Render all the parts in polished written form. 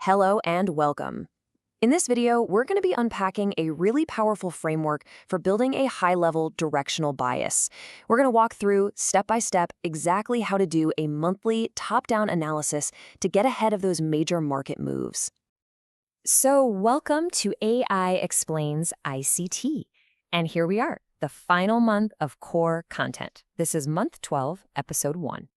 Hello and welcome. In this video, we're going to be unpacking a really powerful framework for building a high-level directional bias. We're going to walk through, step by step, exactly how to do a monthly top-down analysis to get ahead of those major market moves. So welcome to AI Explains ICT. And here we are, the final month of core content. This is month 12, episode 1.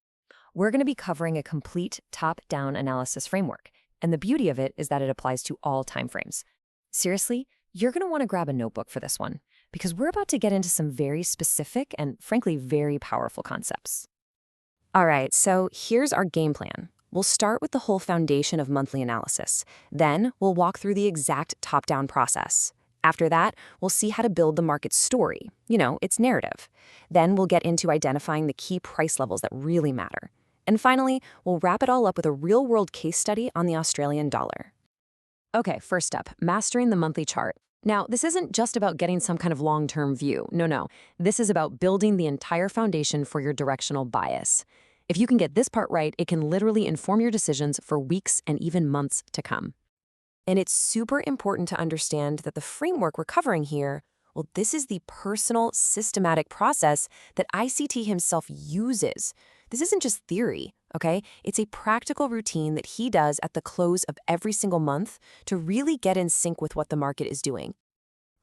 We're going to be covering a complete top-down analysis framework. And the beauty of it is that it applies to all timeframes. Seriously, you're going to want to grab a notebook for this one, because we're about to get into some very specific and, frankly, very powerful concepts. All right, so here's our game plan. We'll start with the whole foundation of monthly analysis. Then we'll walk through the exact top-down process. After that, we'll see how to build the market's story, its narrative. Then we'll get into identifying the key price levels that really matter. And finally, we'll wrap it all up with a real-world case study on the Australian dollar. Okay, first up, mastering the monthly chart. Now, this isn't just about getting some kind of long-term view. No. This is about building the entire foundation for your directional bias. If you can get this part right, it can literally inform your decisions for weeks and even months to come. And it's super important to understand that the framework we're covering here, well, this is the personal, systematic process that ICT himself uses. This isn't just theory, okay? It's a practical routine that he does at the close of every single month to really get in sync with what the market is doing.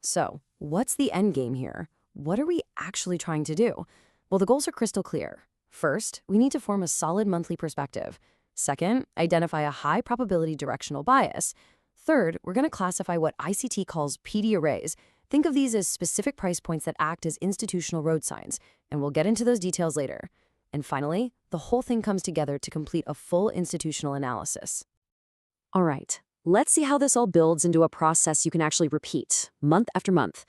So, what's the end game here? What are we actually trying to do? Well, the goals are crystal clear. First, we need to form a solid monthly perspective. Second, identify a high probability directional bias. Third, we're going to classify what ICT calls PD arrays. Think of these as specific price points that act as institutional road signs, and we'll get into those details later. And finally, the whole thing comes together to complete a full institutional analysis. All right, let's see how this all builds into a process you can actually repeat, month after month.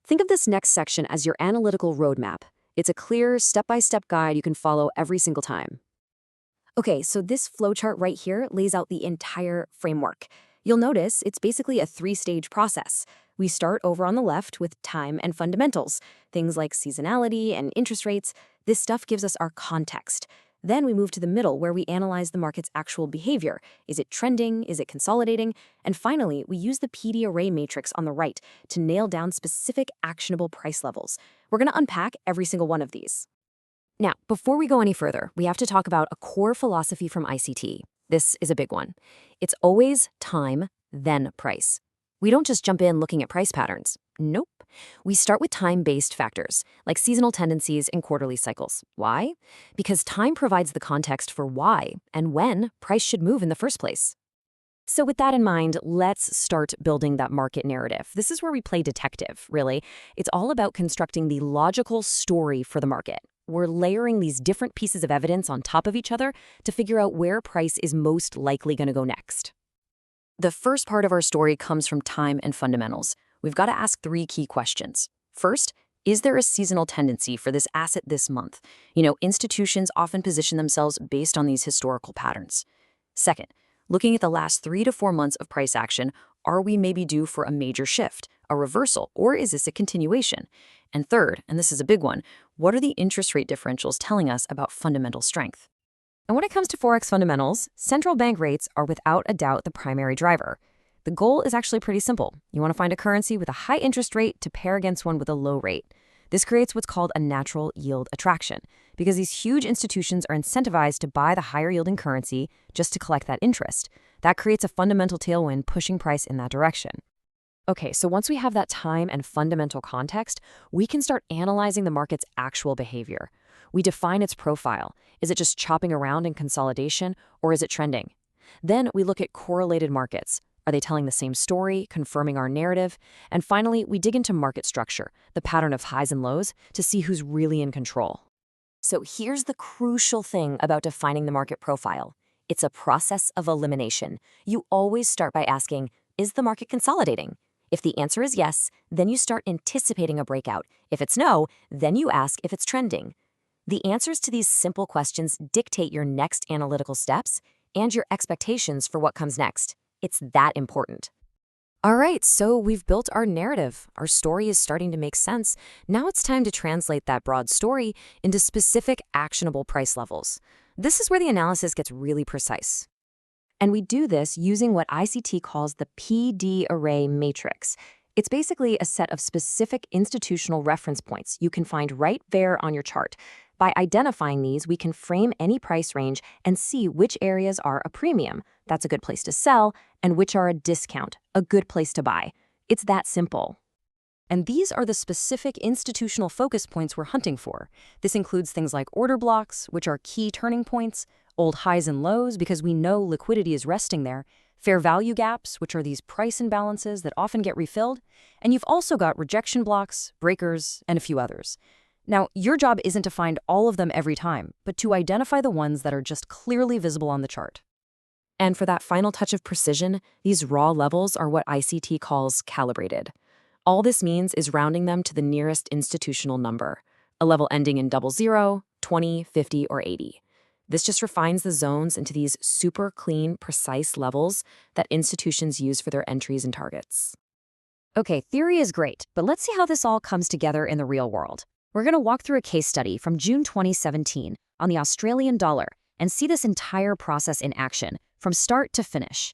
Think of this next section as your analytical roadmap. It's a clear, step-by-step guide you can follow every single time. Okay, so this flowchart right here lays out the entire framework. You'll notice it's basically a 3-stage process. We start over on the left with time and fundamentals, things like seasonality and interest rates. This stuff gives us our context. Then we move to the middle where we analyze the market's actual behavior. Is it trending? Is it consolidating? And finally, we use the PD array matrix on the right to nail down specific actionable price levels. We're going to unpack every single one of these. Now, before we go any further, we have to talk about a core philosophy from ICT. This is a big one. It's always time, then price. We don't just jump in looking at price patterns. Nope. We start with time-based factors, like seasonal tendencies and quarterly cycles. Why? Because time provides the context for why and when price should move in the first place. So with that in mind, let's start building that market narrative. This is where we play detective, really. It's all about constructing the logical story for the market. We're layering these different pieces of evidence on top of each other to figure out where price is most likely going to go next. The first part of our story comes from time and fundamentals. We've got to ask 3 key questions. First, is there a seasonal tendency for this asset this month? Institutions often position themselves based on these historical patterns. Second, looking at the last 3 to 4 months of price action, are we maybe due for a major shift, a reversal, or is this a continuation? And third, and this is a big one, what are the interest rate differentials telling us about fundamental strength? And when it comes to Forex fundamentals, central bank rates are without a doubt the primary driver. The goal is actually pretty simple. You want to find a currency with a high interest rate to pair against one with a low rate. This creates what's called a natural yield attraction, because these huge institutions are incentivized to buy the higher yielding currency just to collect that interest. That creates a fundamental tailwind pushing price in that direction. Okay, so once we have that time and fundamental context, we can start analyzing the market's actual behavior. We define its profile. Is it just chopping around in consolidation, or is it trending? Then we look at correlated markets. Are they telling the same story, confirming our narrative? And finally, we dig into market structure, the pattern of highs and lows, to see who's really in control. So here's the crucial thing about defining the market profile. It's a process of elimination. You always start by asking, is the market consolidating? If the answer is yes, then you start anticipating a breakout. If it's no, then you ask if it's trending. The answers to these simple questions dictate your next analytical steps and your expectations for what comes next. It's that important. All right, so we've built our narrative. Our story is starting to make sense. Now it's time to translate that broad story into specific actionable price levels. This is where the analysis gets really precise. And we do this using what ICT calls the PD array matrix. It's basically a set of specific institutional reference points you can find right there on your chart. By identifying these, we can frame any price range and see which areas are a premium, that's a good place to sell, and which are a discount, a good place to buy. It's that simple. And these are the specific institutional focus points we're hunting for. This includes things like order blocks, which are key turning points, old highs and lows because we know liquidity is resting there, fair value gaps, which are these price imbalances that often get refilled, and you've also got rejection blocks, breakers, and a few others. Now, your job isn't to find all of them every time, but to identify the ones that are just clearly visible on the chart. And for that final touch of precision, these raw levels are what ICT calls calibrated. All this means is rounding them to the nearest institutional number, a level ending in 00, 20, 50, or 80. This just refines the zones into these super clean, precise levels that institutions use for their entries and targets. Okay, theory is great, but let's see how this all comes together in the real world. We're going to walk through a case study from June 2017 on the Australian dollar and see this entire process in action, from start to finish.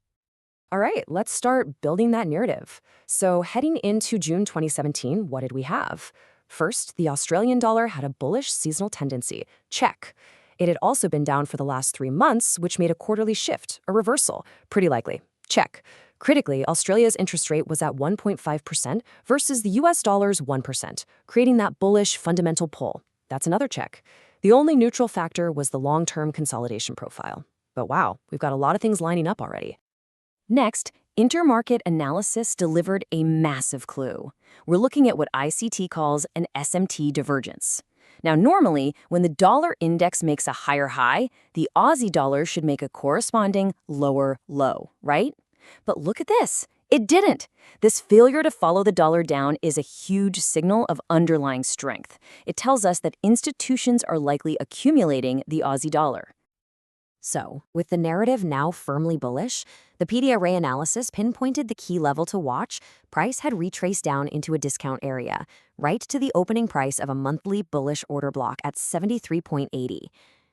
All right, let's start building that narrative. So heading into June 2017, what did we have? First, the Australian dollar had a bullish seasonal tendency. Check. It had also been down for the last 3 months, which made a quarterly shift, a reversal. Pretty likely. Check. Critically, Australia's interest rate was at 1.5% versus the US dollar's 1%, creating that bullish fundamental pull. That's another check. The only neutral factor was the long-term consolidation profile. But wow, we've got a lot of things lining up already. Next, intermarket analysis delivered a massive clue. We're looking at what ICT calls an SMT divergence. Now, normally, when the dollar index makes a higher high, the Aussie dollar should make a corresponding lower low, right? But look at this. It didn't. This failure to follow the dollar down is a huge signal of underlying strength. It tells us that institutions are likely accumulating the Aussie dollar. So, with the narrative now firmly bullish, the PD array analysis pinpointed the key level to watch. Price had retraced down into a discount area, right to the opening price of a monthly bullish order block at 73.80.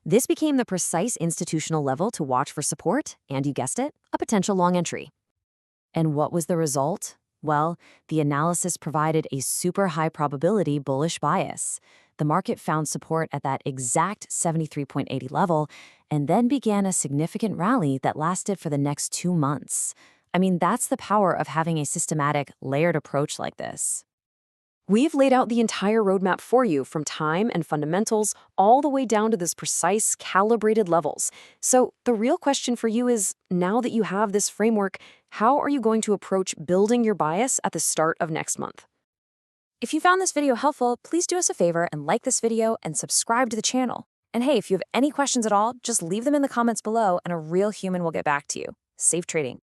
This became the precise institutional level to watch for support, and you guessed it, a potential long entry. And what was the result? Well, the analysis provided a super high probability bullish bias. The market found support at that exact 73.80 level and then began a significant rally that lasted for the next 2 months. I mean, that's the power of having a systematic, layered approach like this. We've laid out the entire roadmap for you, from time and fundamentals all the way down to this precise, calibrated levels. So the real question for you is, now that you have this framework, how are you going to approach building your bias at the start of next month? If you found this video helpful, please do us a favor and like this video and subscribe to the channel. And hey, if you have any questions at all, just leave them in the comments below and a real human will get back to you. Safe trading.